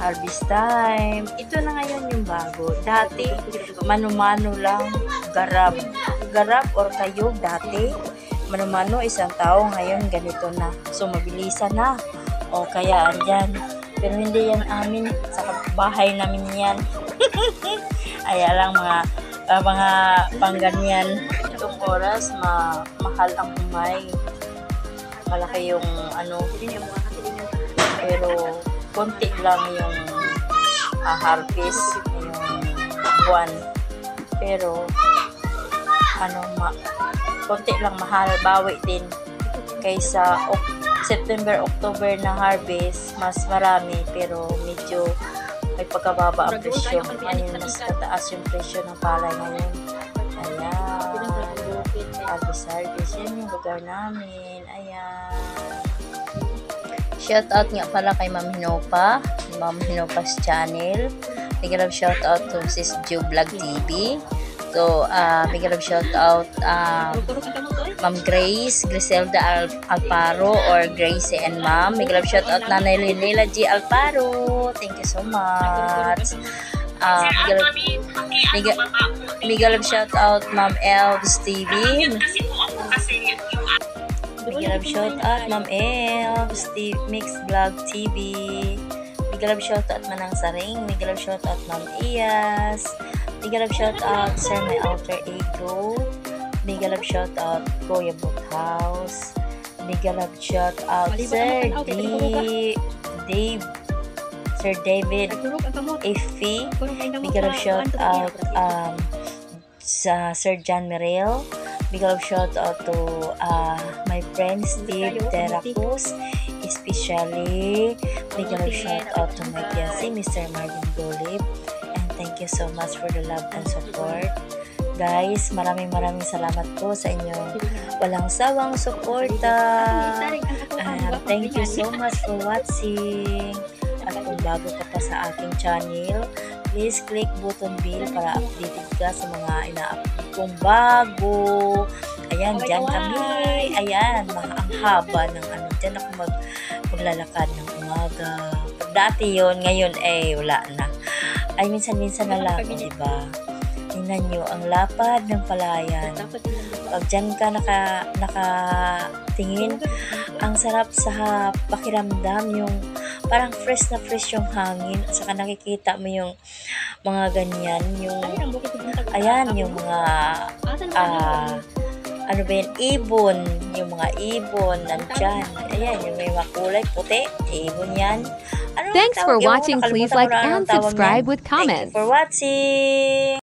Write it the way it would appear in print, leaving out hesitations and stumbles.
Harvest time. Ito na ngayon yung bago. Dati, mano-mano lang, garab. Garab or kayog dati. Mano-mano, isang tao. Ngayon, ganito na. So, mabilisan na. O, kaya, andyan. Pero hindi yan amin. Sa bahay namin yan. Ay, lang mga pangganyan. Itong oras, mahal ang umay. Malaki yung pero konti lang yung harvest yung buwan. Pero konti lang mahal, bawi din kaysa September, October na harvest, mas marami pero medyo may pagkababa ang presyo. Ngayon mas mataas yung presyo ng palay ngayon. Ayan, harvest, yan yung lugar namin. Ayan. Shout out nga pala kay Ma'am Hinopa, Ma'am Hinopa's channel. Big love shout out to Sis Joe Vlog TV. So, big love shout out Ma'am Grace, Griselda Alparo or Gracie and Ma'am. Big love shout out Nanay Linela G Alparo. Thank you so much. Big love shout out Ma'am Elves TV. Big love shout out Ma'am Elves Mix Vlog TV. Big love shout out Manang Saring. Big love shout out Ma'am Iyas. Big love shout out Sir My Alter Ego. Big love shout out Kuya Bookhouse. Big love shout out Sir David Effie. Big love shout out sa Sir John Merrill. Big love shout out to my friend Steve Teracus, especially big love shout out to my fiancé, Mr. Marvin Golib, and thank you so much for the love and support. Guys, maraming salamat po sa inyong walang sawang suporta. Thank you so much for watching. At kung bago ka pa sa aking channel, please click button bell para updated ka sa mga ina-upload kong bago. Ayan, dyan kami. Ayan, ang haba ng dyan ako maglalakad ng umaga. Dati yon, ngayon wala na. Ay, minsan na lang, diba? Tingnan nyo, ang lapad ng palayan. Pag dyan ka nakatingin, ang sarap sa pakiramdam, yung parang fresh yung hangin. At saka nakikita mo yung mga ganyan, yung mga ibon, yung mga ibon nandyan. Ayan, yung may makulay puti, ibon yan. Thanks for watching. Please like and subscribe with comments. Thank you for watching.